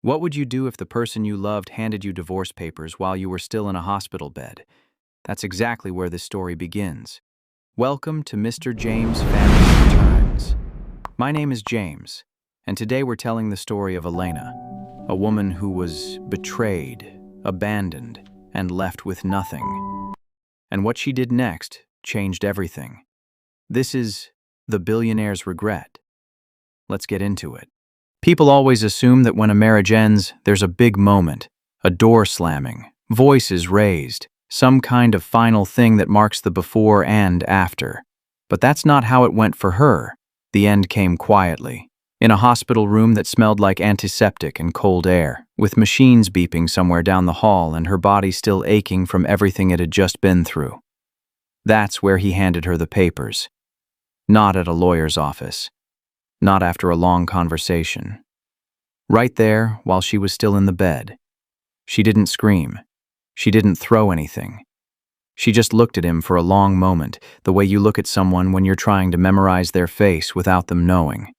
What would you do if the person you loved handed you divorce papers while you were still in a hospital bed? That's exactly where this story begins. Welcome to Mr. James' Family Returns. My name is James, and today we're telling the story of Elena, a woman who was betrayed, abandoned, and left with nothing. And what she did next changed everything. This is The Billionaire's Regret. Let's get into it. People always assume that when a marriage ends, there's a big moment, a door slamming, voices raised, some kind of final thing that marks the before and after. But that's not how it went for her. The end came quietly, in a hospital room that smelled like antiseptic and cold air, with machines beeping somewhere down the hall and her body still aching from everything it had just been through. That's where he handed her the papers. Not at a lawyer's office. Not after a long conversation. Right there, while she was still in the bed. She didn't scream. She didn't throw anything. She just looked at him for a long moment, the way you look at someone when you're trying to memorize their face without them knowing.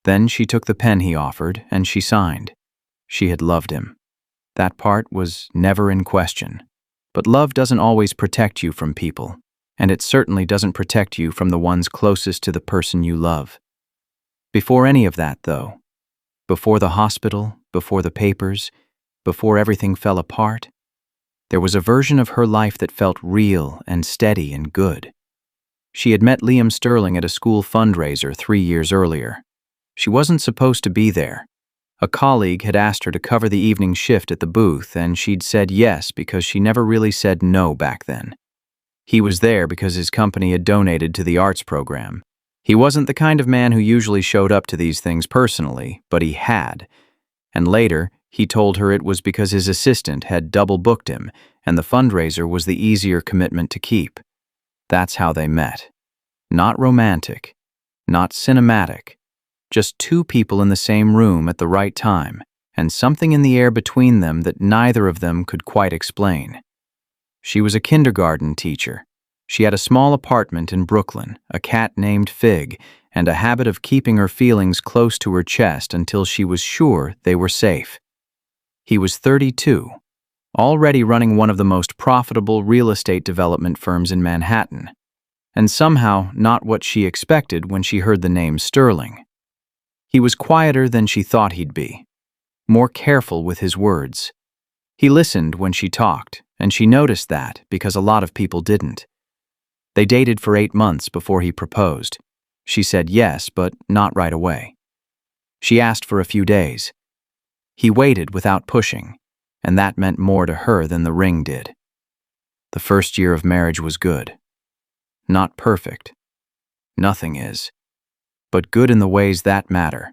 Then she took the pen he offered, and she signed. She had loved him. That part was never in question. But love doesn't always protect you from people, and it certainly doesn't protect you from the ones closest to the person you love. Before any of that, though, before the hospital, before the papers, before everything fell apart, there was a version of her life that felt real and steady and good. She had met Liam Sterling at a school fundraiser 3 years earlier. She wasn't supposed to be there. A colleague had asked her to cover the evening shift at the booth, and she'd said yes because she never really said no back then. He was there because his company had donated to the arts program. He wasn't the kind of man who usually showed up to these things personally, but he had. And later, he told her it was because his assistant had double-booked him, and the fundraiser was the easier commitment to keep. That's how they met. Not romantic, not cinematic. Just two people in the same room at the right time, and something in the air between them that neither of them could quite explain. She was a kindergarten teacher. She had a small apartment in Brooklyn, a cat named Fig, and a habit of keeping her feelings close to her chest until she was sure they were safe. He was 32, already running one of the most profitable real estate development firms in Manhattan, and somehow not what she expected when she heard the name Sterling. He was quieter than she thought he'd be, more careful with his words. He listened when she talked, and she noticed that because a lot of people didn't. They dated for 8 months before he proposed. She said yes, but not right away. She asked for a few days. He waited without pushing, and that meant more to her than the ring did. The first year of marriage was good. Not perfect. Nothing is. But good in the ways that matter.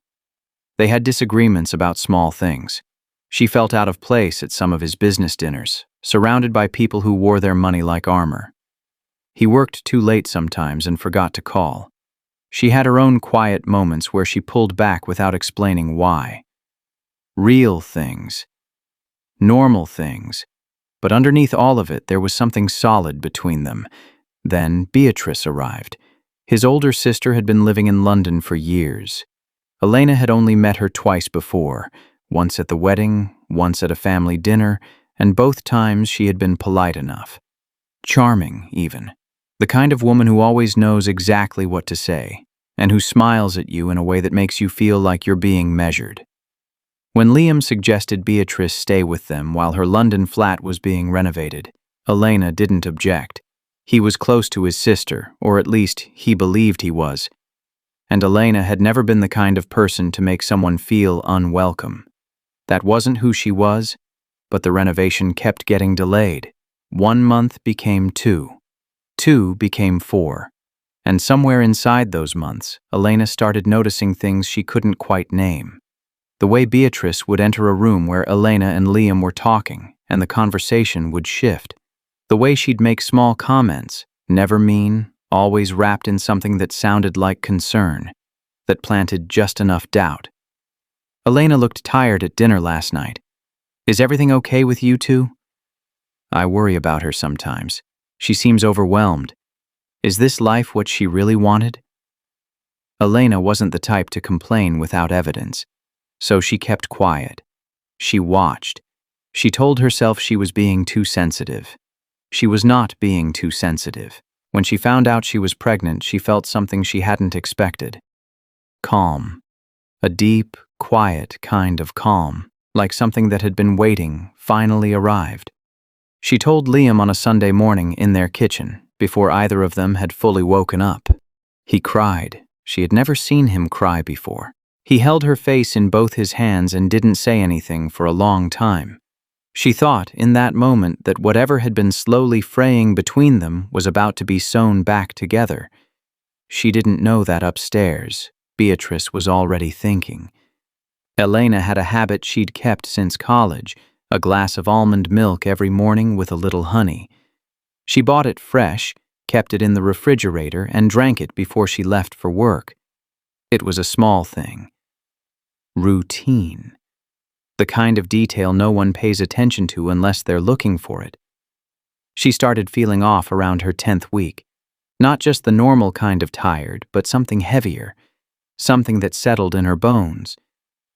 They had disagreements about small things. She felt out of place at some of his business dinners, surrounded by people who wore their money like armor. He worked too late sometimes and forgot to call. She had her own quiet moments where she pulled back without explaining why. Real things. Normal things. But underneath all of it, there was something solid between them. Then Beatrice arrived. His older sister had been living in London for years. Elena had only met her twice before, once at the wedding, once at a family dinner, and both times she had been polite enough. Charming, even. The kind of woman who always knows exactly what to say, and who smiles at you in a way that makes you feel like you're being measured. When Liam suggested Beatrice stay with them while her London flat was being renovated, Elena didn't object. He was close to his sister, or at least he believed he was. And Elena had never been the kind of person to make someone feel unwelcome. That wasn't who she was, but the renovation kept getting delayed. 1 month became 2. 2 became 4. And somewhere inside those months, Elena started noticing things she couldn't quite name. The way Beatrice would enter a room where Elena and Liam were talking, and the conversation would shift. The way she'd make small comments, never mean, always wrapped in something that sounded like concern, that planted just enough doubt. Elena looked tired at dinner last night. Is everything okay with you two? I worry about her sometimes. She seems overwhelmed. Is this life what she really wanted? Elena wasn't the type to complain without evidence, so she kept quiet. She watched. She told herself she was being too sensitive. She was not being too sensitive. When she found out she was pregnant, she felt something she hadn't expected. Calm. A deep, quiet kind of calm, like something that had been waiting, finally arrived. She told Liam on a Sunday morning in their kitchen, before either of them had fully woken up. He cried. She had never seen him cry before. He held her face in both his hands and didn't say anything for a long time. She thought, in that moment, that whatever had been slowly fraying between them was about to be sewn back together. She didn't know that upstairs, Beatrice was already thinking. Elena had a habit she'd kept since college, a glass of almond milk every morning with a little honey. She bought it fresh, kept it in the refrigerator, and drank it before she left for work. It was a small thing. Routine. The kind of detail no one pays attention to unless they're looking for it. She started feeling off around her 10th week. Not just the normal kind of tired, but something heavier. Something that settled in her bones.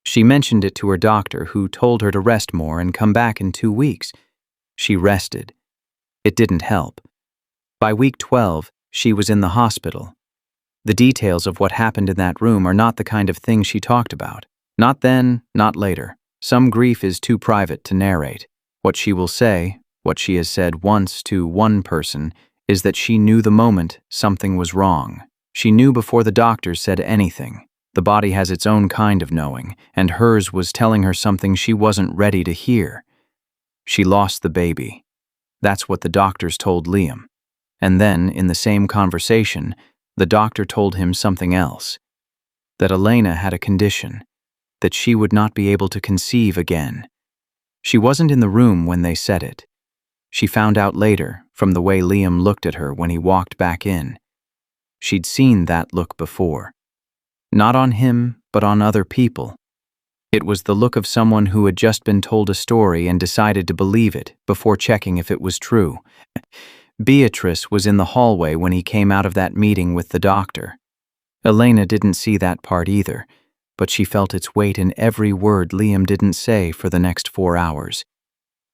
She mentioned it to her doctor, who told her to rest more and come back in 2 weeks. She rested. It didn't help. By week 12, she was in the hospital. The details of what happened in that room are not the kind of thing she talked about. Not then, not later. Some grief is too private to narrate. What she will say, what she has said once to one person, is that she knew the moment something was wrong. She knew before the doctors said anything. The body has its own kind of knowing, and hers was telling her something she wasn't ready to hear. She lost the baby. That's what the doctors told Liam. And then, in the same conversation, the doctor told him something else. That Elena had a condition. That she would not be able to conceive again. She wasn't in the room when they said it. She found out later, from the way Liam looked at her when he walked back in. She'd seen that look before. Not on him, but on other people. It was the look of someone who had just been told a story and decided to believe it before checking if it was true. Beatrice was in the hallway when he came out of that meeting with the doctor. Elena didn't see that part either, but she felt its weight in every word Liam didn't say for the next 4 hours.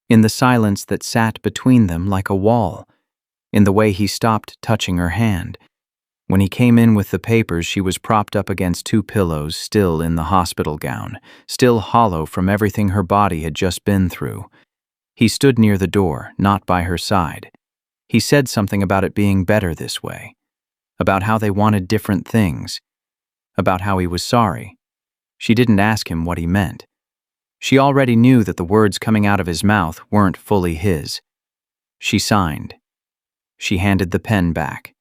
In the silence that sat between them like a wall. In the way he stopped touching her hand. When he came in with the papers, she was propped up against 2 pillows, still in the hospital gown, still hollow from everything her body had just been through. He stood near the door, not by her side. He said something about it being better this way. About how they wanted different things. About how he was sorry. She didn't ask him what he meant. She already knew that the words coming out of his mouth weren't fully his. She signed. She handed the pen back.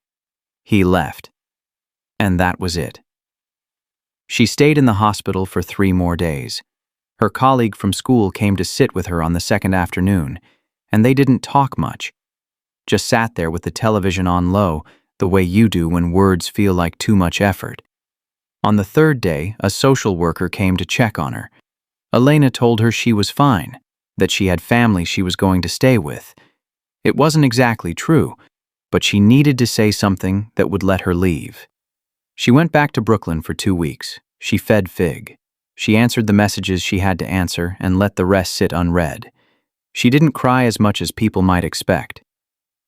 He left. And that was it. She stayed in the hospital for 3 more days. Her colleague from school came to sit with her on the second afternoon, and they didn't talk much. Just sat there with the television on low, the way you do when words feel like too much effort. On the 3rd day, a social worker came to check on her. Elena told her she was fine, that she had family she was going to stay with. It wasn't exactly true, but she needed to say something that would let her leave. She went back to Brooklyn for 2 weeks. She fed Fig. She answered the messages she had to answer and let the rest sit unread. She didn't cry as much as people might expect.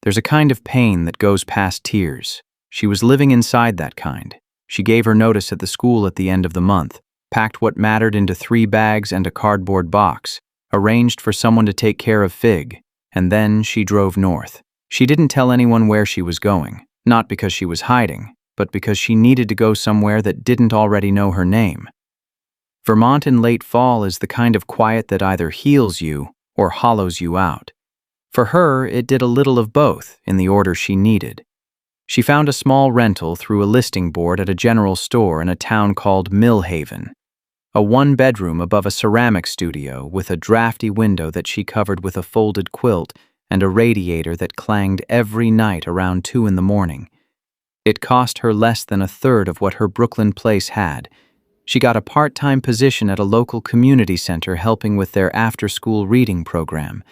There's a kind of pain that goes past tears. She was living inside that kind. She gave her notice at the school at the end of the month, packed what mattered into 3 bags and a cardboard box, arranged for someone to take care of Fig, and then she drove north. She didn't tell anyone where she was going, not because she was hiding, but because she needed to go somewhere that didn't already know her name. Vermont in late fall is the kind of quiet that either heals you or hollows you out. For her, it did a little of both in the order she needed. She found a small rental through a listing board at a general store in a town called Millhaven, a 1-bedroom above a ceramic studio with a drafty window that she covered with a folded quilt and a radiator that clanged every night around 2 in the morning. It cost her less than 1/3 of what her Brooklyn place had. She got a part-time position at a local community center helping with their after-school reading program.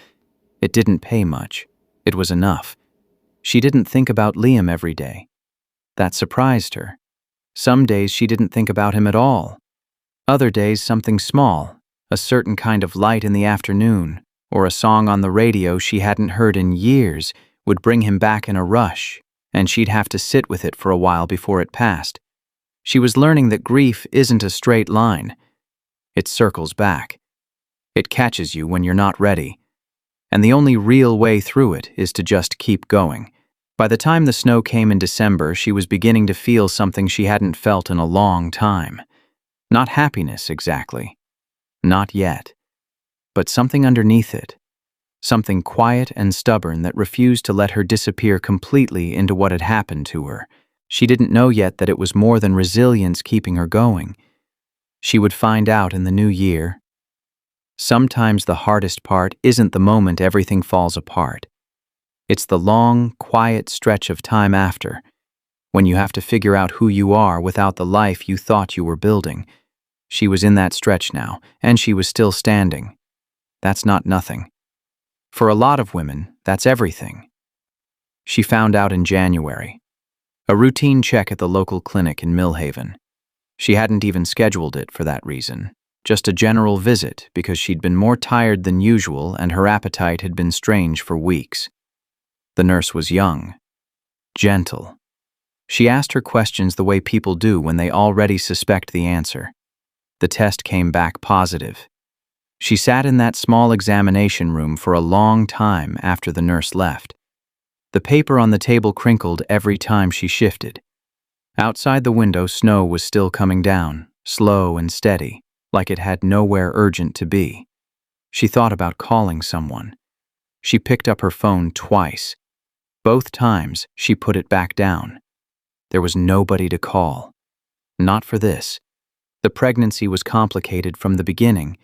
It didn't pay much. It was enough. She didn't think about Liam every day. That surprised her. Some days she didn't think about him at all. Other days something small, A certain kind of light in the afternoon, or a song on the radio she hadn't heard in years, would bring him back in a rush, and she'd have to sit with it for a while before it passed. She was learning that grief isn't a straight line. It circles back. It catches you when you're not ready. And the only real way through it is to just keep going. By the time the snow came in December, she was beginning to feel something she hadn't felt in a long time. Not happiness, exactly. Not yet. But something underneath it. Something quiet and stubborn that refused to let her disappear completely into what had happened to her. She didn't know yet that it was more than resilience keeping her going. She would find out in the new year. Sometimes the hardest part isn't the moment everything falls apart. It's the long, quiet stretch of time after, when you have to figure out who you are without the life you thought you were building. She was in that stretch now, and she was still standing. That's not nothing. For a lot of women, that's everything. She found out in January. A routine check at the local clinic in Millhaven. She hadn't even scheduled it for that reason. Just a general visit because she'd been more tired than usual and her appetite had been strange for weeks. The nurse was young, gentle. She asked her questions the way people do when they already suspect the answer. The test came back positive. She sat in that small examination room for a long time after the nurse left. The paper on the table crinkled every time she shifted. Outside the window, snow was still coming down, slow and steady, like it had nowhere urgent to be. She thought about calling someone. She picked up her phone twice. Both times, she put it back down. There was nobody to call. Not for this. The pregnancy was complicated from the beginning.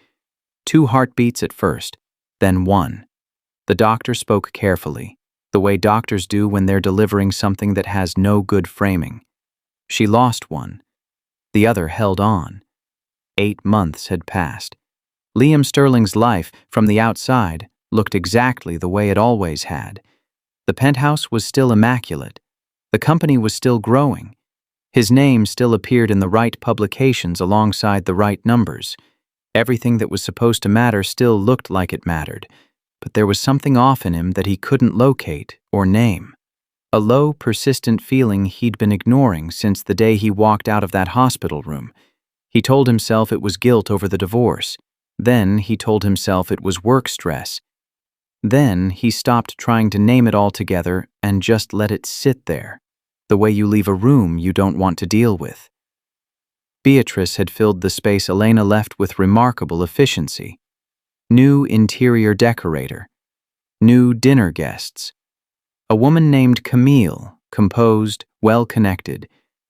2 heartbeats at first, then 1. The doctor spoke carefully, the way doctors do when they're delivering something that has no good framing. She lost one. The other held on. 8 months had passed. Liam Sterling's life, from the outside, looked exactly the way it always had. The penthouse was still immaculate. The company was still growing. His name still appeared in the right publications alongside the right numbers. Everything that was supposed to matter still looked like it mattered, but there was something off in him that he couldn't locate or name. A low, persistent feeling he'd been ignoring since the day he walked out of that hospital room. He told himself it was guilt over the divorce. Then he told himself it was work stress. Then he stopped trying to name it all together and just let it sit there, the way you leave a room you don't want to deal with. Beatrice had filled the space Elena left with remarkable efficiency. New interior decorator. New dinner guests. A woman named Camille, composed, well-connected,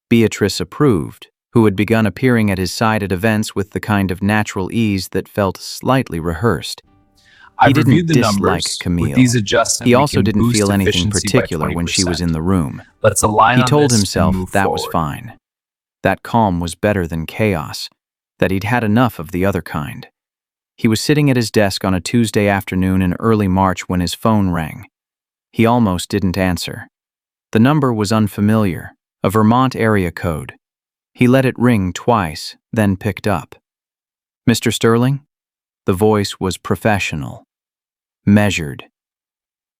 Beatrice approved, who had begun appearing at his side at events with the kind of natural ease that felt slightly rehearsed. He didn't dislike Camille. He also didn't feel anything particular when she was in the room. He told himself that was fine. That calm was better than chaos, that he'd had enough of the other kind. He was sitting at his desk on a Tuesday afternoon in early March when his phone rang. He almost didn't answer. The number was unfamiliar, a Vermont area code. He let it ring twice, then picked up. "Mr. Sterling?" The voice was professional. Measured.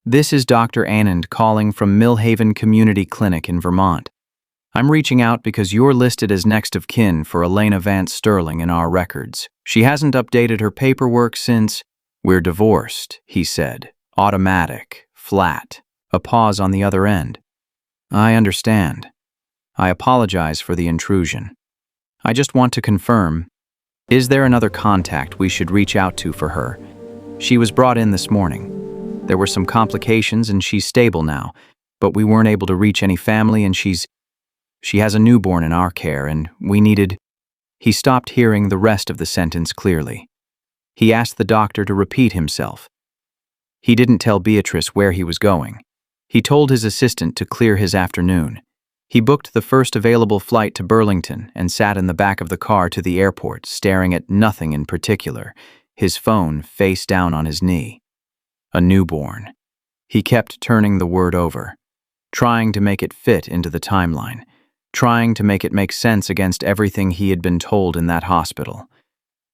"This is Dr. Anand calling from Millhaven Community Clinic in Vermont. I'm reaching out because you're listed as next of kin for Elena Vance Sterling in our records. She hasn't updated her paperwork since we're divorced," he said. Automatic, flat, a pause on the other end. "I understand. I apologize for the intrusion. I just want to confirm, is there another contact we should reach out to for her? She was brought in this morning. There were some complications and she's stable now, but we weren't able to reach any family and she has a newborn in our care and we needed..." He stopped hearing the rest of the sentence clearly. He asked the doctor to repeat himself. He didn't tell Beatrice where he was going. He told his assistant to clear his afternoon. He booked the first available flight to Burlington and sat in the back of the car to the airport, staring at nothing in particular, his phone face down on his knee. A newborn. He kept turning the word over, trying to make it fit into the timeline, trying to make it make sense against everything he had been told in that hospital.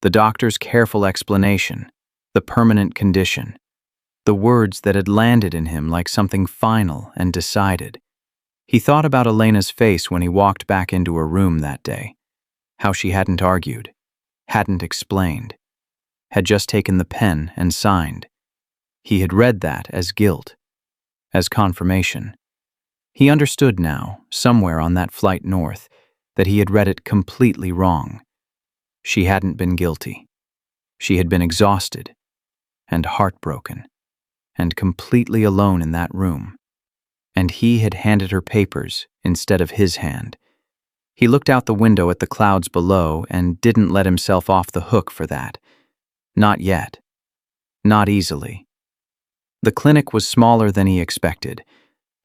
The doctor's careful explanation, the permanent condition, the words that had landed in him like something final and decided. He thought about Elena's face when he walked back into her room that day, how she hadn't argued, hadn't explained, had just taken the pen and signed. He had read that as guilt, as confirmation. He understood now, somewhere on that flight north, that he had read it completely wrong. She hadn't been guilty. She had been exhausted and heartbroken and completely alone in that room. And he had handed her papers instead of his hand. He looked out the window at the clouds below and didn't let himself off the hook for that. Not yet. Not easily. The clinic was smaller than he expected.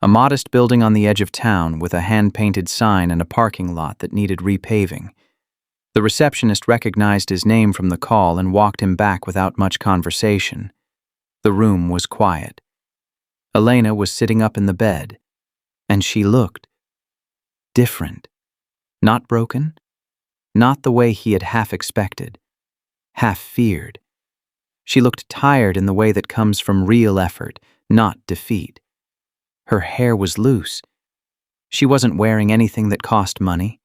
A modest building on the edge of town with a hand-painted sign and a parking lot that needed repaving. The receptionist recognized his name from the call and walked him back without much conversation. The room was quiet. Elena was sitting up in the bed, and she looked different. Not broken, not the way he had half expected, half feared. She looked tired in the way that comes from real effort, not defeat. Her hair was loose. She wasn't wearing anything that cost money.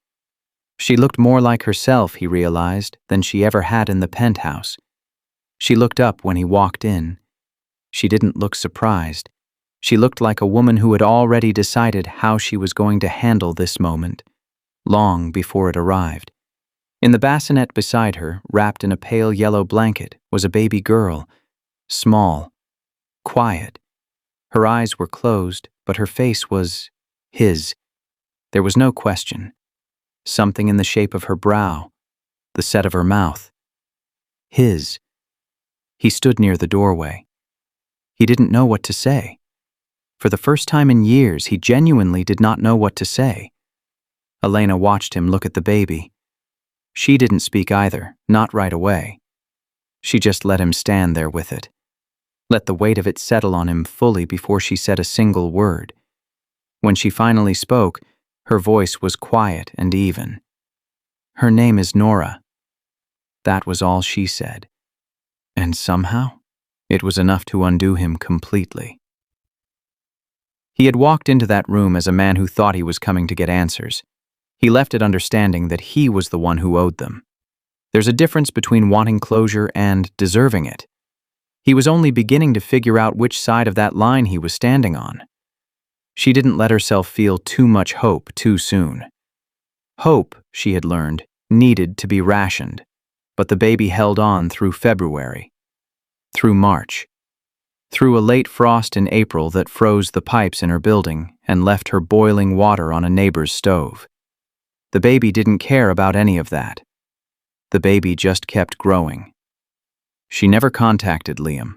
She looked more like herself, he realized, than she ever had in the penthouse. She looked up when he walked in. She didn't look surprised. She looked like a woman who had already decided how she was going to handle this moment, long before it arrived. In the bassinet beside her, wrapped in a pale yellow blanket, was a baby girl, small, quiet. Her eyes were closed, but her face was his. There was no question. Something in the shape of her brow, the set of her mouth. His. He stood near the doorway. He didn't know what to say. For the first time in years, he genuinely did not know what to say. Elena watched him look at the baby. She didn't speak either, not right away. She just let him stand there with it. Let the weight of it settle on him fully before she said a single word. When she finally spoke, her voice was quiet and even. Her name is Nora. That was all she said. And somehow, it was enough to undo him completely. He had walked into that room as a man who thought he was coming to get answers. He left it understanding that he was the one who owed them. There's a difference between wanting closure and deserving it. He was only beginning to figure out which side of that line he was standing on. She didn't let herself feel too much hope too soon. Hope, she had learned, needed to be rationed, but the baby held on through February, through March, through a late frost in April that froze the pipes in her building and left her boiling water on a neighbor's stove. The baby didn't care about any of that. The baby just kept growing. She never contacted Liam.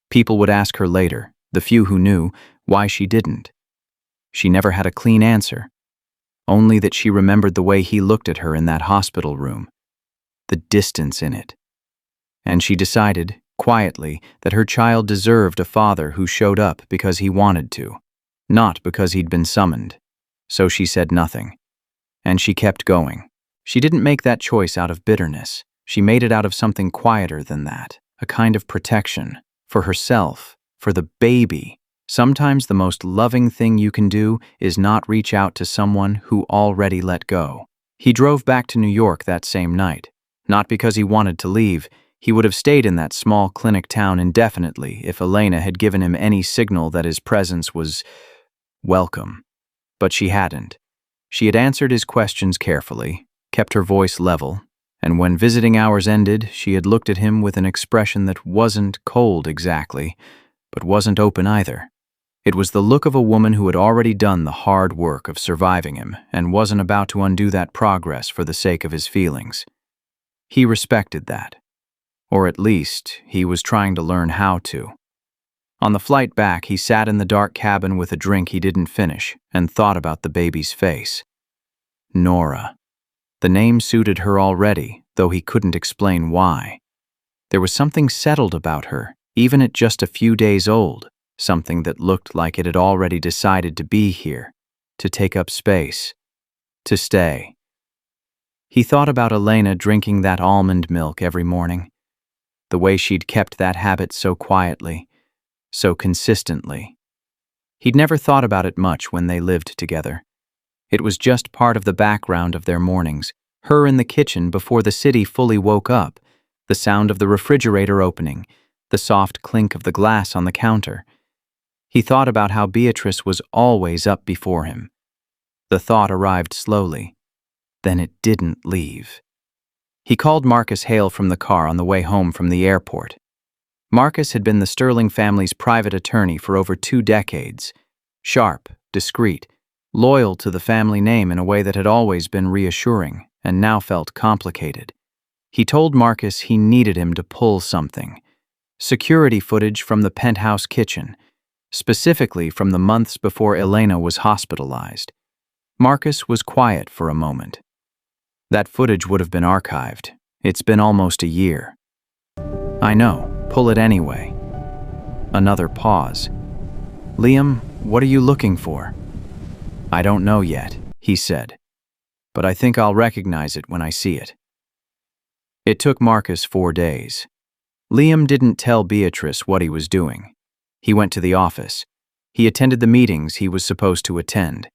People would ask her later, the few who knew, why she didn't. She never had a clean answer, only that she remembered the way he looked at her in that hospital room, the distance in it. And she decided, quietly, that her child deserved a father who showed up because he wanted to, not because he'd been summoned. So she said nothing. And she kept going. She didn't make that choice out of bitterness. She made it out of something quieter than that, a kind of protection, for herself, for the baby. Sometimes the most loving thing you can do is not reach out to someone who already let go. He drove back to New York that same night. Not because he wanted to leave. He would have stayed in that small clinic town indefinitely if Elena had given him any signal that his presence was welcome. But she hadn't. She had answered his questions carefully, kept her voice level, and when visiting hours ended, she had looked at him with an expression that wasn't cold exactly, but wasn't open either. It was the look of a woman who had already done the hard work of surviving him and wasn't about to undo that progress for the sake of his feelings. He respected that. Or at least, he was trying to learn how to. On the flight back, he sat in the dark cabin with a drink he didn't finish and thought about the baby's face. Nora. The name suited her already, though he couldn't explain why. There was something settled about her, even at just a few days old, something that looked like it had already decided to be here, to take up space, to stay. He thought about Elena drinking that almond milk every morning, the way she'd kept that habit so quietly, so consistently. He'd never thought about it much when they lived together. It was just part of the background of their mornings, her in the kitchen before the city fully woke up, the sound of the refrigerator opening, the soft clink of the glass on the counter. He thought about how Beatrice was always up before him. The thought arrived slowly. Then it didn't leave. He called Marcus Hale from the car on the way home from the airport. Marcus had been the Sterling family's private attorney for over 2 decades. Sharp, discreet, loyal to the family name in a way that had always been reassuring and now felt complicated. He told Marcus he needed him to pull something. Security footage from the penthouse kitchen, specifically from the months before Elena was hospitalized. Marcus was quiet for a moment. That footage would have been archived. It's been almost a year. I know, pull it anyway. Another pause. Liam, what are you looking for? I don't know yet, he said, but I think I'll recognize it when I see it. It took Marcus 4 days. Liam didn't tell Beatrice what he was doing. He went to the office. He attended the meetings he was supposed to attend.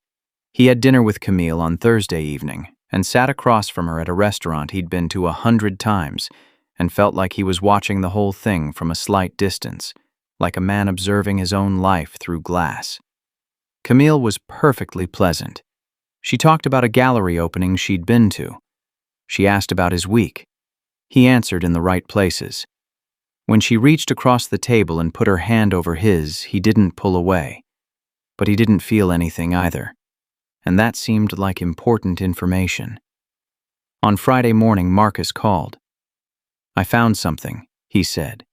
He had dinner with Camille on Thursday evening and sat across from her at a restaurant he'd been to 100 times and felt like he was watching the whole thing from a slight distance, like a man observing his own life through glass. Camille was perfectly pleasant. She talked about a gallery opening she'd been to. She asked about his week. He answered in the right places. When she reached across the table and put her hand over his, he didn't pull away. But he didn't feel anything either. And that seemed like important information. On Friday morning, Marcus called. I found something, he said.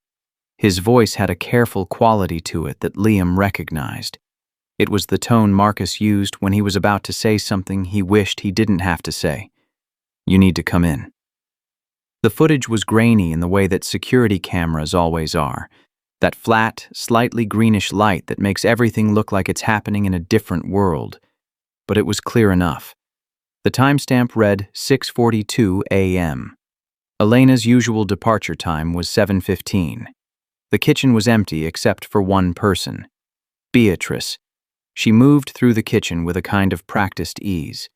His voice had a careful quality to it that Liam recognized. It was the tone Marcus used when he was about to say something he wished he didn't have to say. You need to come in. The footage was grainy in the way that security cameras always are. That flat, slightly greenish light that makes everything look like it's happening in a different world. But it was clear enough. The timestamp read 6:42 a.m. Elena's usual departure time was 7:15. The kitchen was empty except for one person, Beatrice. She moved through the kitchen with a kind of practiced ease,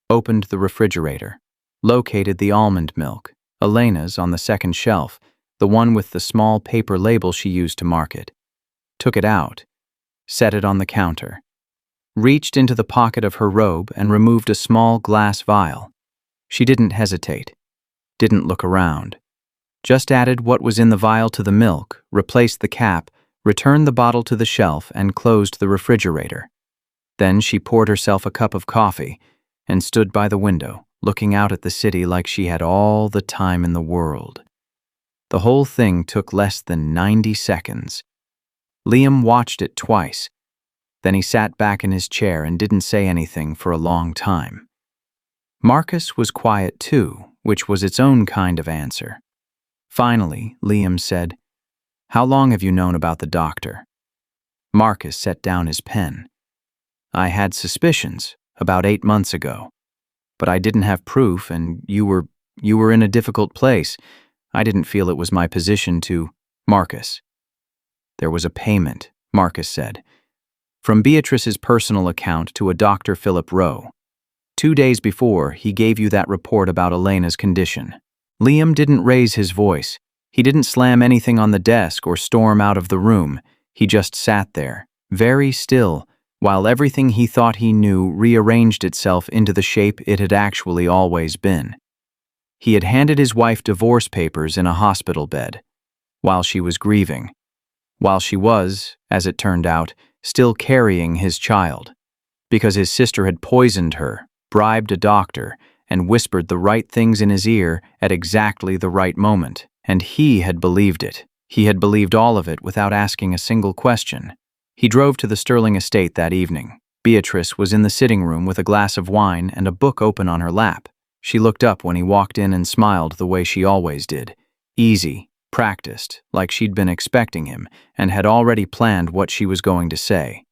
opened the refrigerator, located the almond milk, Elena's on the second shelf, the one with the small paper label she used to mark it, took it out, set it on the counter, reached into the pocket of her robe and removed a small glass vial. She didn't hesitate, didn't look around, just added what was in the vial to the milk, replaced the cap, returned the bottle to the shelf, and closed the refrigerator. Then she poured herself a cup of coffee and stood by the window, looking out at the city like she had all the time in the world. The whole thing took less than 90 seconds. Liam watched it twice. Then he sat back in his chair and didn't say anything for a long time. Marcus was quiet too, which was its own kind of answer. Finally, Liam said, How long have you known about the doctor? Marcus set down his pen. I had suspicions about 8 months ago, but I didn't have proof, and you were in a difficult place. I didn't feel it was my position to... Marcus. There was a payment, Marcus said, from Beatrice's personal account to a Dr. Philip Rowe. 2 days before, he gave you that report about Elena's condition. Liam didn't raise his voice. He didn't slam anything on the desk or storm out of the room. He just sat there, very still, while everything he thought he knew rearranged itself into the shape it had actually always been. He had handed his wife divorce papers in a hospital bed, while she was grieving, while she was, as it turned out, still carrying his child, because his sister had poisoned her, bribed a doctor, and whispered the right things in his ear at exactly the right moment, and he had believed it. He had believed all of it without asking a single question. He drove to the Sterling estate that evening. Beatrice was in the sitting room with a glass of wine and a book open on her lap. She looked up when he walked in and smiled the way she always did. Easy, practiced, like she'd been expecting him and had already planned what she was going to say.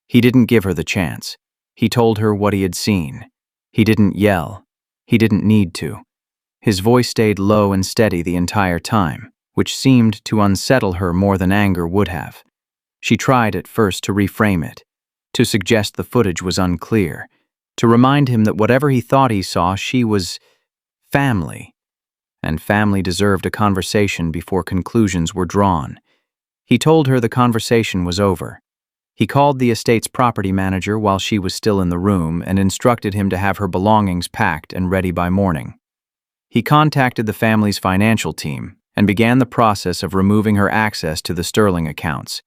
He didn't give her the chance. He told her what he had seen. He didn't yell. He didn't need to. His voice stayed low and steady the entire time, which seemed to unsettle her more than anger would have. She tried at first to reframe it, to suggest the footage was unclear, to remind him that whatever he thought he saw, she was family, and family deserved a conversation before conclusions were drawn. He told her the conversation was over. He called the estate's property manager while she was still in the room and instructed him to have her belongings packed and ready by morning. He contacted the family's financial team and began the process of removing her access to the Sterling accounts,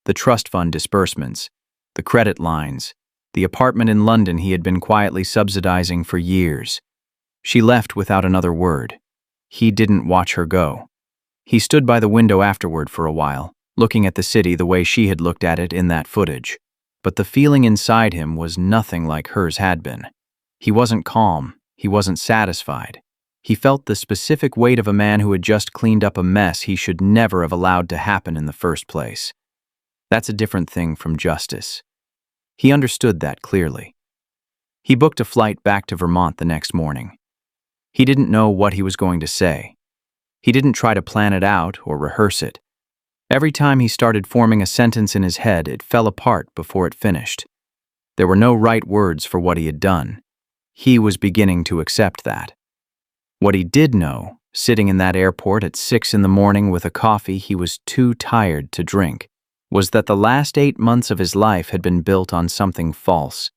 the trust fund disbursements, the credit lines, the apartment in London he had been quietly subsidizing for years. She left without another word. He didn't watch her go. He stood by the window afterward for a while, looking at the city the way she had looked at it in that footage. But the feeling inside him was nothing like hers had been. He wasn't calm. He wasn't satisfied. He felt the specific weight of a man who had just cleaned up a mess he should never have allowed to happen in the first place. That's a different thing from justice. He understood that clearly. He booked a flight back to Vermont the next morning. He didn't know what he was going to say. He didn't try to plan it out or rehearse it. Every time he started forming a sentence in his head, it fell apart before it finished. There were no right words for what he had done. He was beginning to accept that. What he did know, sitting in that airport at 6 in the morning with a coffee he was too tired to drink, was that the last 8 months of his life had been built on something false,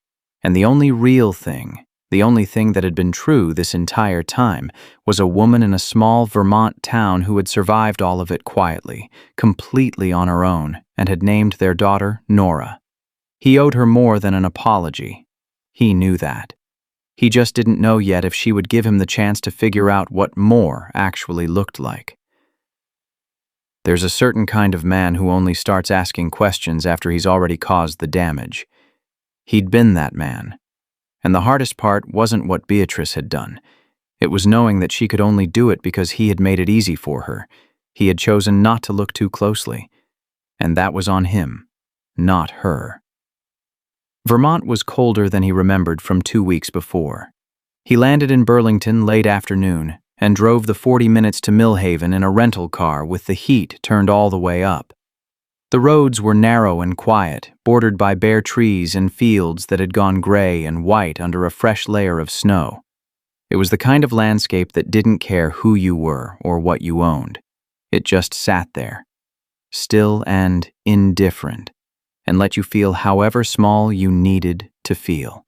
and the only real thing, the only thing that had been true this entire time, was a woman in a small Vermont town who had survived all of it quietly, completely on her own, and had named their daughter Nora. He owed her more than an apology. He knew that. He just didn't know yet if she would give him the chance to figure out what more actually looked like. There's a certain kind of man who only starts asking questions after he's already caused the damage. He'd been that man. And the hardest part wasn't what Beatrice had done. It was knowing that she could only do it because he had made it easy for her. He had chosen not to look too closely. And that was on him, not her. Vermont was colder than he remembered from 2 weeks before. He landed in Burlington late afternoon and drove the 40 minutes to Millhaven in a rental car with the heat turned all the way up. The roads were narrow and quiet, bordered by bare trees and fields that had gone gray and white under a fresh layer of snow. It was the kind of landscape that didn't care who you were or what you owned. It just sat there, still and indifferent, and let you feel however small you needed to feel.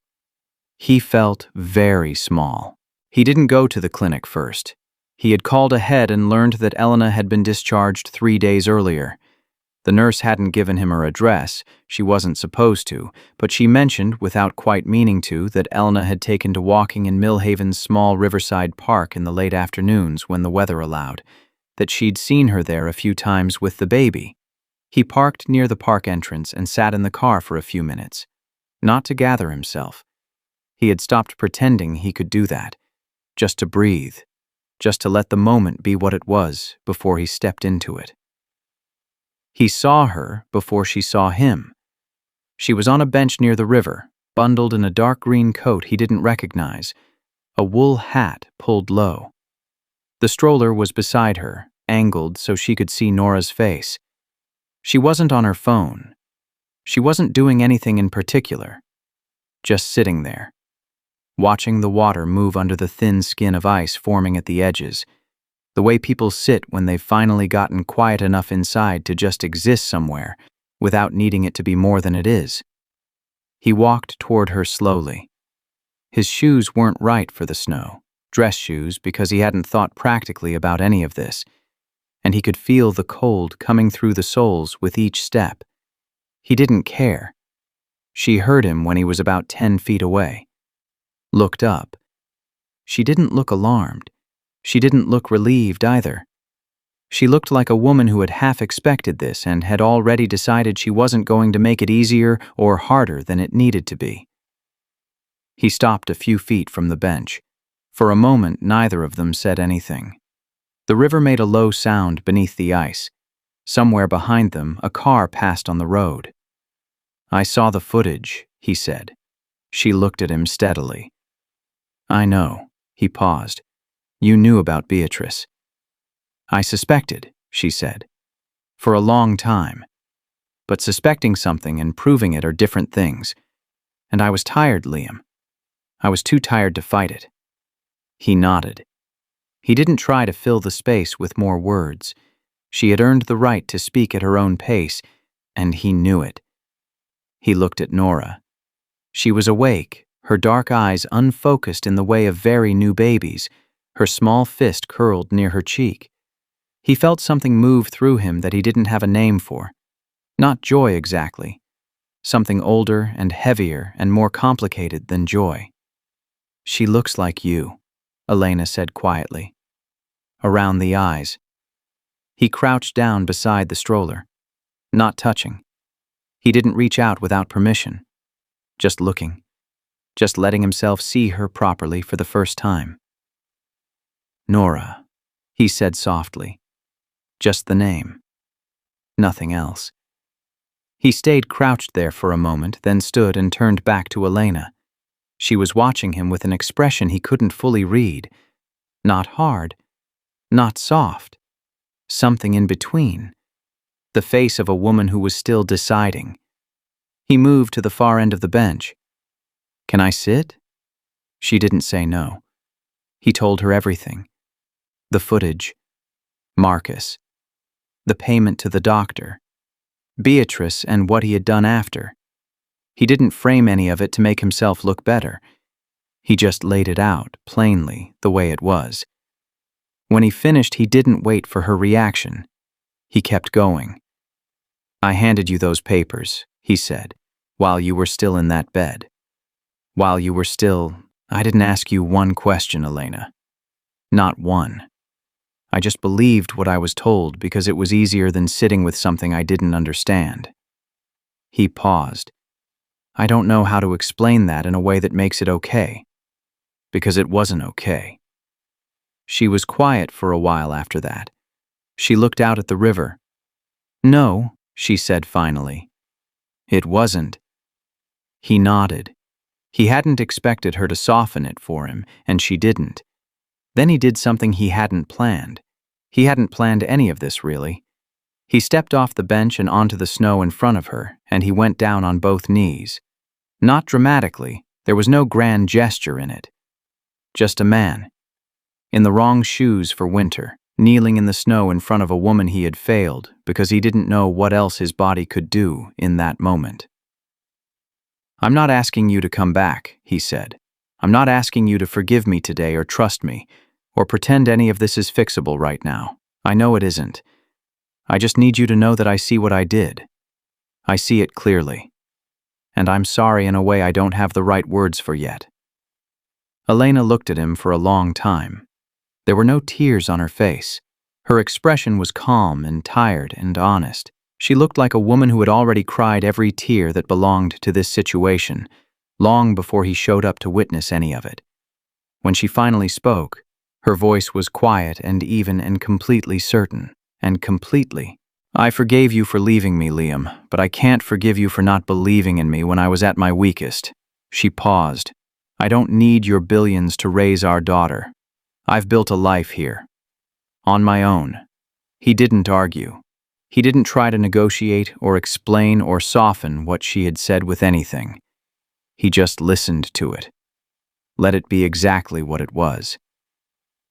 He felt very small. He didn't go to the clinic first. He had called ahead and learned that Elena had been discharged 3 days earlier. The nurse hadn't given him her address. She wasn't supposed to, but she mentioned, without quite meaning to, that Elena had taken to walking in Millhaven's small riverside park in the late afternoons when the weather allowed, that she'd seen her there a few times with the baby. He parked near the park entrance and sat in the car for a few minutes, not to gather himself. He had stopped pretending he could do that, just to breathe, just to let the moment be what it was before he stepped into it. He saw her before she saw him. She was on a bench near the river, bundled in a dark green coat he didn't recognize, a wool hat pulled low. The stroller was beside her, angled so she could see Nora's face. She wasn't on her phone. She wasn't doing anything in particular, just sitting there, watching the water move under the thin skin of ice forming at the edges, the way people sit when they've finally gotten quiet enough inside to just exist somewhere without needing it to be more than it is. He walked toward her slowly. His shoes weren't right for the snow, dress shoes, because he hadn't thought practically about any of this, and he could feel the cold coming through the soles with each step. He didn't care. She heard him when he was about 10 feet away. Looked up. She didn't look alarmed. She didn't look relieved either. She looked like a woman who had half expected this and had already decided she wasn't going to make it easier or harder than it needed to be. He stopped a few feet from the bench. For a moment, neither of them said anything. The river made a low sound beneath the ice. Somewhere behind them, a car passed on the road. "I saw the footage," he said. She looked at him steadily. "I know," He paused. You knew about Beatrice. I suspected, she said. For a long time. But suspecting something and proving it are different things. And I was tired, Liam. I was too tired to fight it. He nodded. He didn't try to fill the space with more words. She had earned the right to speak at her own pace, and he knew it. He looked at Nora. She was awake, her dark eyes unfocused in the way of very new babies, her small fist curled near her cheek. He felt something move through him that he didn't have a name for. Not joy exactly. Something older and heavier and more complicated than joy. She looks like you, Elena said quietly. Around the eyes. He crouched down beside the stroller, not touching. He didn't reach out without permission. Just looking. Just letting himself see her properly for the first time. Nora, he said softly. Just the name. Nothing else. He stayed crouched there for a moment, then stood and turned back to Elena. She was watching him with an expression he couldn't fully read. Not hard. Not soft. Something in between. The face of a woman who was still deciding. He moved to the far end of the bench. Can I sit? She didn't say no. He told her everything. The footage. Marcus. The payment to the doctor. Beatrice and what he had done after. He didn't frame any of it to make himself look better. He just laid it out, plainly, the way it was. When he finished, he didn't wait for her reaction. He kept going. I handed you those papers, he said, while you were still in that bed. While you were still, I didn't ask you one question, Elena. Not one. I just believed what I was told because it was easier than sitting with something I didn't understand. He paused. I don't know how to explain that in a way that makes it okay. Because it wasn't okay. She was quiet for a while after that. She looked out at the river. No, she said finally. It wasn't. He nodded. He hadn't expected her to soften it for him, and she didn't. Then he did something he hadn't planned. He hadn't planned any of this, really. He stepped off the bench and onto the snow in front of her, and he went down on both knees. Not dramatically, there was no grand gesture in it. Just a man. In the wrong shoes for winter, kneeling in the snow in front of a woman he had failed because he didn't know what else his body could do in that moment. I'm not asking you to come back, he said. I'm not asking you to forgive me today or trust me, or pretend any of this is fixable right now. I know it isn't. I just need you to know that I see what I did. I see it clearly. And I'm sorry in a way I don't have the right words for yet. Elena looked at him for a long time. There were no tears on her face. Her expression was calm and tired and honest. She looked like a woman who had already cried every tear that belonged to this situation, long before he showed up to witness any of it. When she finally spoke, her voice was quiet and even and completely certain, and completely. I forgave you for leaving me, Liam, but I can't forgive you for not believing in me when I was at my weakest. She paused. I don't need your billions to raise our daughter. I've built a life here. On my own. He didn't argue. He didn't try to negotiate or explain or soften what she had said with anything. He just listened to it. Let it be exactly what it was.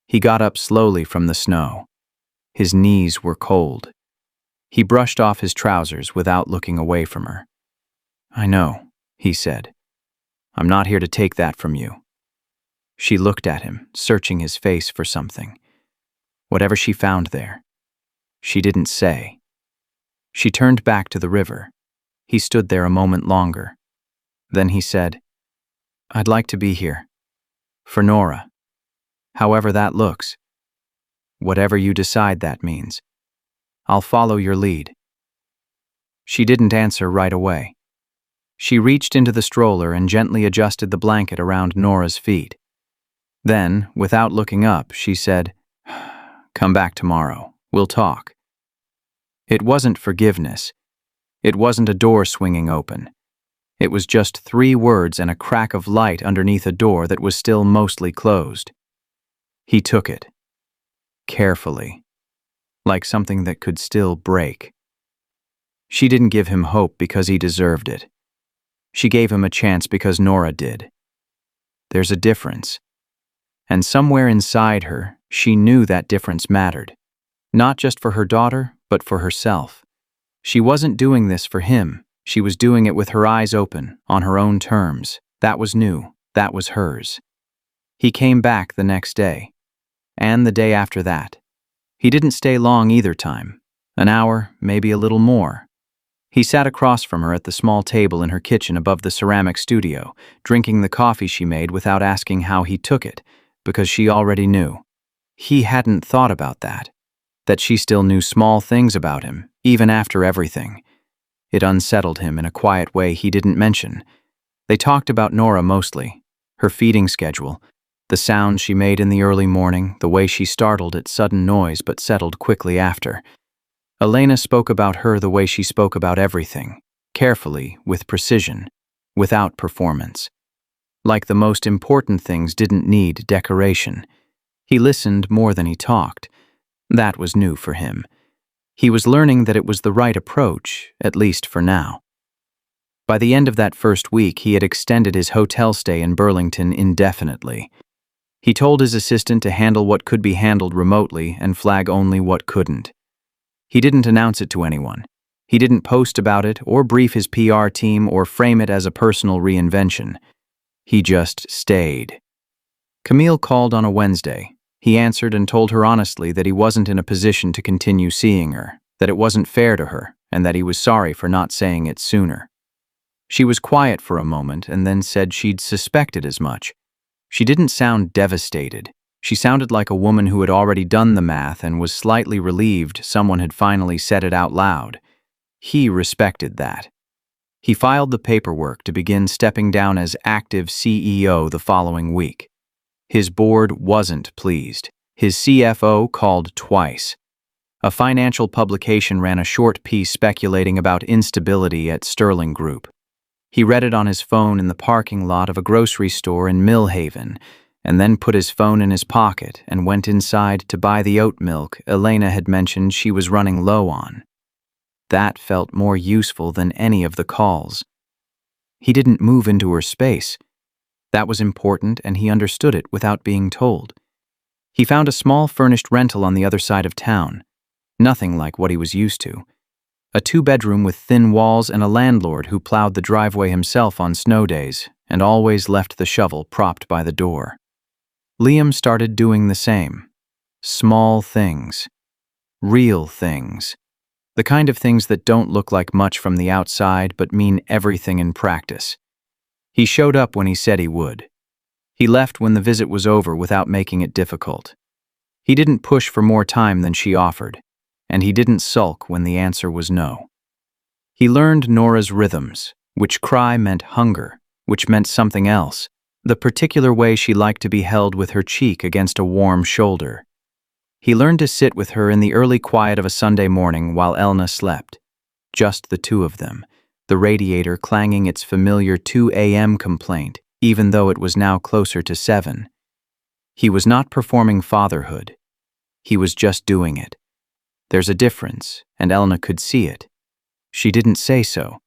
He got up slowly from the snow. His knees were cold. He brushed off his trousers without looking away from her. I know, he said. I'm not here to take that from you. She looked at him, searching his face for something. Whatever she found there. She didn't say. She turned back to the river. He stood there a moment longer. Then he said, I'd like to be here. For Nora. However that looks. Whatever you decide that means. I'll follow your lead. She didn't answer right away. She reached into the stroller and gently adjusted the blanket around Nora's feet. Then, without looking up, she said, Come back tomorrow. We'll talk. It wasn't forgiveness. It wasn't a door swinging open. It was just 3 words and a crack of light underneath a door that was still mostly closed. He took it, carefully, like something that could still break. She didn't give him hope because he deserved it. She gave him a chance because Nora did. There's a difference. And somewhere inside her, she knew that difference mattered. Not just for her daughter, but for herself. She wasn't doing this for him. She was doing it with her eyes open, on her own terms. That was new. That was hers. He came back the next day. And the day after that. He didn't stay long either time. An hour, maybe a little more. He sat across from her at the small table in her kitchen above the ceramic studio, drinking the coffee she made without asking how he took it, because she already knew. He hadn't thought about that she still knew small things about him, even after everything. It unsettled him in a quiet way he didn't mention. They talked about Nora mostly, her feeding schedule, the sounds she made in the early morning, the way she startled at sudden noise but settled quickly after. Elena spoke about her the way she spoke about everything, carefully, with precision, without performance. Like the most important things didn't need decoration. He listened more than he talked. That was new for him. He was learning that it was the right approach, at least for now. By the end of that first week, he had extended his hotel stay in Burlington indefinitely. He told his assistant to handle what could be handled remotely and flag only what couldn't. He didn't announce it to anyone. He didn't post about it or brief his PR team or frame it as a personal reinvention. He just stayed. Camille called on a Wednesday. He answered and told her honestly that he wasn't in a position to continue seeing her, that it wasn't fair to her, and that he was sorry for not saying it sooner. She was quiet for a moment and then said she'd suspected as much. She didn't sound devastated. She sounded like a woman who had already done the math and was slightly relieved someone had finally said it out loud. He respected that. He filed the paperwork to begin stepping down as active CEO the following week. His board wasn't pleased. His CFO called twice. A financial publication ran a short piece speculating about instability at Sterling Group. He read it on his phone in the parking lot of a grocery store in Millhaven, and then put his phone in his pocket and went inside to buy the oat milk Elena had mentioned she was running low on. That felt more useful than any of the calls. He didn't move into her space. That was important, and he understood it without being told. He found a small furnished rental on the other side of town. Nothing like what he was used to. A 2-bedroom with thin walls and a landlord who plowed the driveway himself on snow days and always left the shovel propped by the door. Liam started doing the same. Small things. Real things. The kind of things that don't look like much from the outside but mean everything in practice. He showed up when he said he would. He left when the visit was over without making it difficult. He didn't push for more time than she offered, and he didn't sulk when the answer was no. He learned Nora's rhythms, which cry meant hunger, which meant something else, the particular way she liked to be held with her cheek against a warm shoulder. He learned to sit with her in the early quiet of a Sunday morning while Elna slept, just the two of them, the radiator clanging its familiar 2 a.m. complaint, even though it was now closer to 7. He was not performing fatherhood. He was just doing it. There's a difference, and Elna could see it. She didn't say so,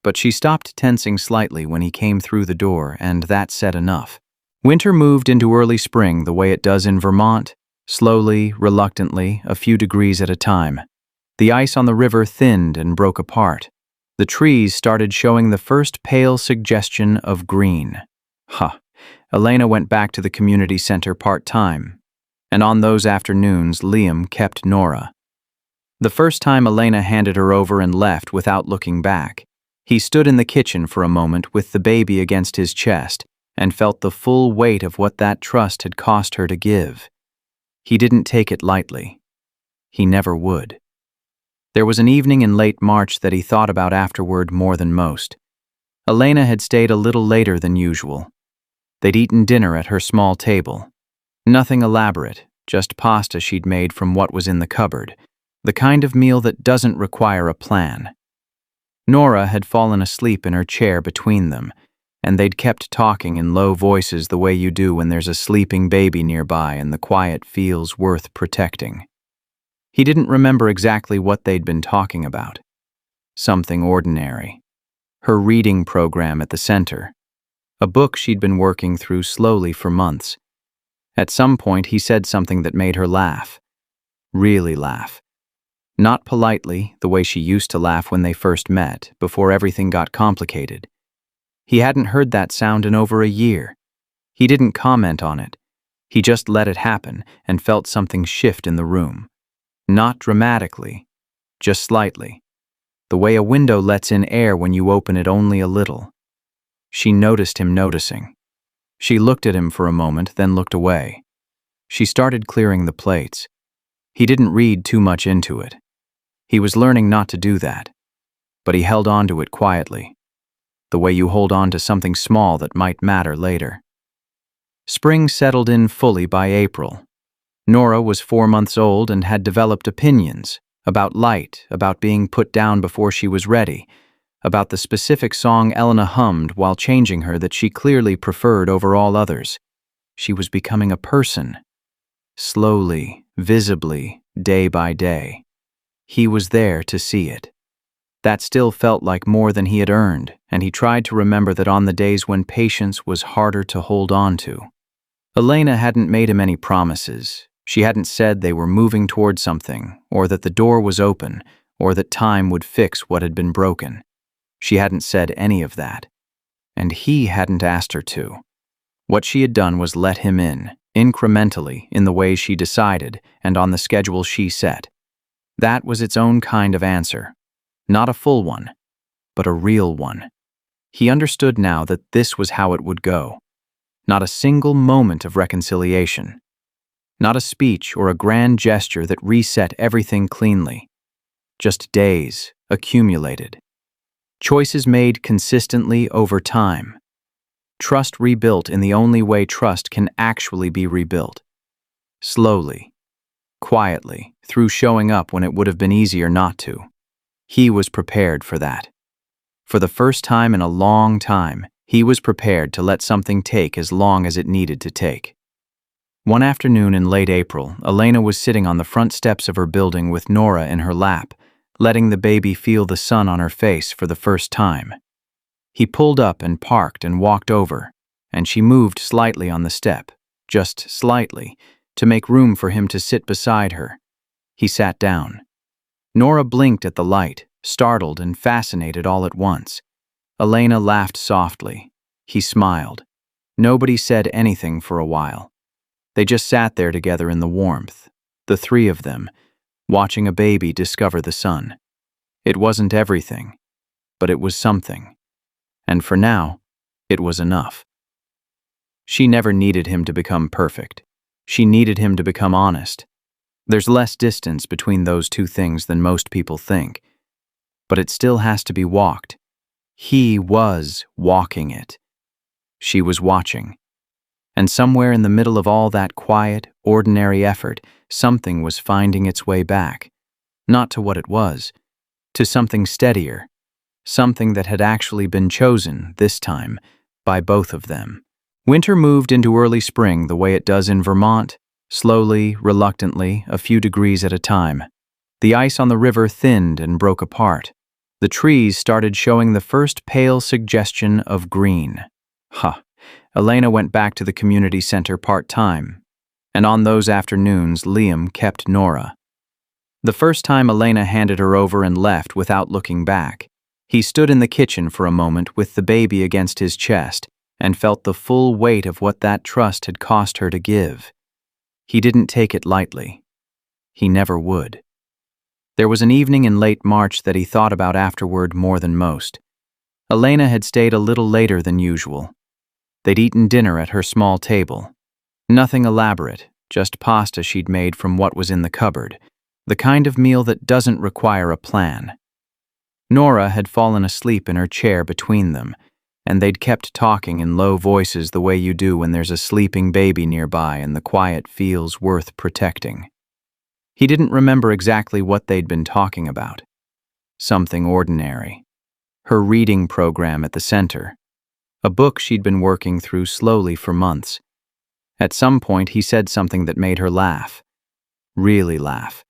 but she stopped tensing slightly when he came through the door, and that said enough. Winter moved into early spring the way it does in Vermont, slowly, reluctantly, a few degrees at a time. The ice on the river thinned and broke apart. The trees started showing the first pale suggestion of green. Elena went back to the community center part-time, and on those afternoons Liam kept Nora. The first time Elena handed her over and left without looking back, he stood in the kitchen for a moment with the baby against his chest and felt the full weight of what that trust had cost her to give. He didn't take it lightly. He never would. There was an evening in late March that he thought about afterward more than most. Elena had stayed a little later than usual. They'd eaten dinner at her small table. Nothing elaborate, just pasta she'd made from what was in the cupboard, the kind of meal that doesn't require a plan. Nora had fallen asleep in her chair between them. and they'd kept talking in low voices the way you do when there's a sleeping baby nearby and the quiet feels worth protecting. He didn't remember exactly what they'd been talking about. Something ordinary. Her reading program at the center. A book she'd been working through slowly for months. At some point, he said something that made her laugh. Really laugh. Not politely, the way she used to laugh when they first met, before everything got complicated. He hadn't heard that sound in over a year. He didn't comment on it. He just let it happen and felt something shift in the room. Not dramatically, just slightly. The way a window lets in air when you open it only a little. She noticed him noticing. She looked at him for a moment, then looked away. She started clearing the plates. He didn't read too much into it. He was learning not to do that. But he held on to it quietly. The way you hold on to something small that might matter later. Spring settled in fully by April. Nora was 4 months old and had developed opinions about light, about being put down before she was ready, about the specific song Elena hummed while changing her that she clearly preferred over all others. She was becoming a person. Slowly, visibly, day by day. He was there to see it. That still felt like more than he had earned, and he tried to remember that on the days when patience was harder to hold on to. Elena hadn't made him any promises. She hadn't said they were moving toward something, or that the door was open, or that time would fix what had been broken. She hadn't said any of that. And he hadn't asked her to. What she had done was let him in, incrementally, in the way she decided, and on the schedule she set. That was its own kind of answer. Not a full one, but a real one. He understood now that this was how it would go. Not a single moment of reconciliation. Not a speech or a grand gesture that reset everything cleanly. Just days, accumulated. Choices made consistently over time. Trust rebuilt in the only way trust can actually be rebuilt. Slowly, quietly, through showing up when it would have been easier not to. He was prepared for that. For the first time in a long time, he was prepared to let something take as long as it needed to take. One afternoon in late April, Elena was sitting on the front steps of her building with Nora in her lap, letting the baby feel the sun on her face for the first time. He pulled up and parked and walked over, and she moved slightly on the step, just slightly, to make room for him to sit beside her. He sat down. Nora blinked at the light, startled and fascinated all at once. Elena laughed softly. He smiled. Nobody said anything for a while. They just sat there together in the warmth, the three of them, watching a baby discover the sun. It wasn't everything, but it was something. And for now, it was enough. She never needed him to become perfect. She needed him to become honest. There's less distance between those two things than most people think. But it still has to be walked. He was walking it. She was watching. And somewhere in the middle of all that quiet, ordinary effort, something was finding its way back. Not to what it was, to something steadier, something that had actually been chosen, this time, by both of them. Winter moved into early spring the way it does in Vermont, slowly, reluctantly, a few degrees at a time. The ice on the river thinned and broke apart. The trees started showing the first pale suggestion of green. Elena went back to the community center part-time, and on those afternoons Liam kept Nora. The first time Elena handed her over and left without looking back, he stood in the kitchen for a moment with the baby against his chest and felt the full weight of what that trust had cost her to give. He didn't take it lightly. He never would. There was an evening in late March that he thought about afterward more than most. Elena had stayed a little later than usual. They'd eaten dinner at her small table. Nothing elaborate, just pasta she'd made from what was in the cupboard, the kind of meal that doesn't require a plan. Nora had fallen asleep in her chair between them, and they'd kept talking in low voices the way you do when there's a sleeping baby nearby and the quiet feels worth protecting. He didn't remember exactly what they'd been talking about. Something ordinary. Her reading program at the center. a book she'd been working through slowly for months. At some point, he said something that made her laugh. Really laugh.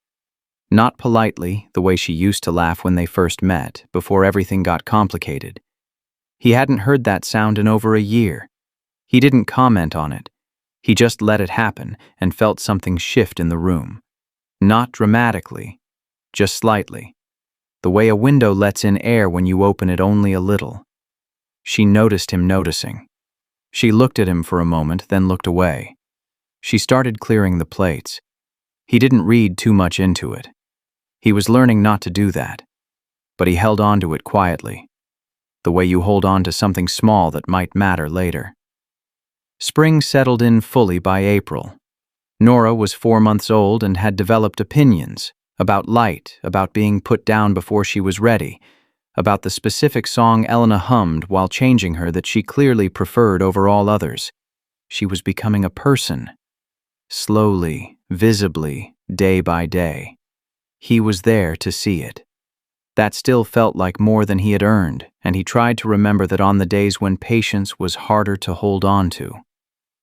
Not politely, the way she used to laugh when they first met, before everything got complicated. He hadn't heard that sound in over a year. He didn't comment on it. He just let it happen and felt something shift in the room. Not dramatically, just slightly. The way a window lets in air when you open it only a little. She noticed him noticing. She looked at him for a moment, then looked away. She started clearing the plates. He didn't read too much into it. He was learning not to do that. But he held on to it quietly. The way you hold on to something small that might matter later. Spring settled in fully by April. Nora was 4 months old and had developed opinions about light, about being put down before she was ready, about the specific song Elena hummed while changing her that she clearly preferred over all others. She was becoming a person. Slowly, visibly, day by day. He was there to see it. That still felt like more than he had earned, and he tried to remember that on the days when patience was harder to hold on to.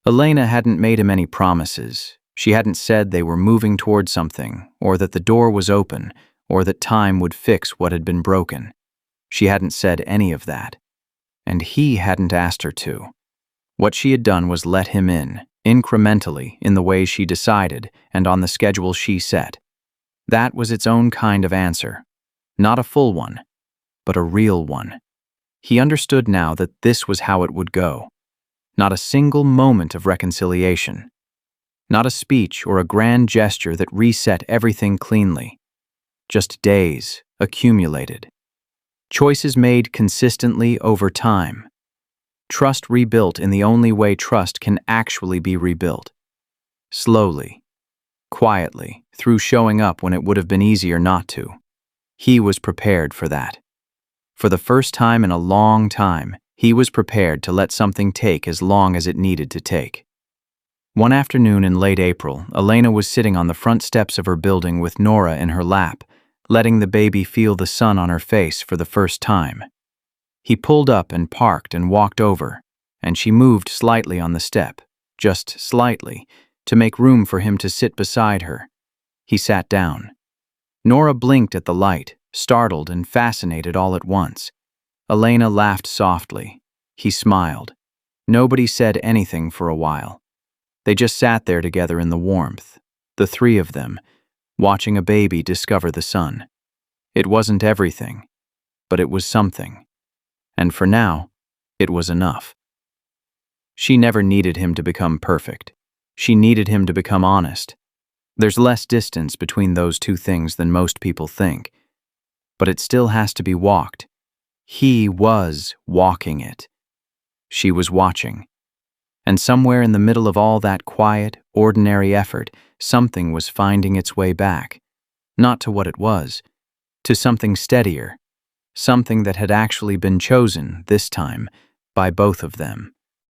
Elena hadn't made him any promises. She hadn't said they were moving toward something, or that the door was open, or that time would fix what had been broken. She hadn't said any of that. And he hadn't asked her to. What she had done was let him in, incrementally, in the way she decided, and on the schedule she set. That was its own kind of answer. Not a full one, but a real one. He understood now that this was how it would go. Not a single moment of reconciliation. Not a speech or a grand gesture that reset everything cleanly. Just days, accumulated. Choices made consistently over time. Trust rebuilt in the only way trust can actually be rebuilt. Slowly, quietly, through showing up when it would have been easier not to. He was prepared for that. For the first time in a long time, he was prepared to let something take as long as it needed to take. One afternoon in late April, Elena was sitting on the front steps of her building with Nora in her lap, letting the baby feel the sun on her face for the first time. He pulled up and parked and walked over, and she moved slightly on the step, just slightly, to make room for him to sit beside her. He sat down. Nora blinked at the light, startled and fascinated all at once. Elena laughed softly. He smiled. Nobody said anything for a while. They just sat there together in the warmth, the three of them, watching a baby discover the sun. It wasn't everything, but it was something. And for now, it was enough. She never needed him to become perfect. She needed him to become honest. There's less distance between those two things than most people think. But it still has to be walked. He was walking it. She was watching. And somewhere in the middle of all that quiet, ordinary effort, something was finding its way back. Not to what it was, to something steadier, something that had actually been chosen, this time, by both of them.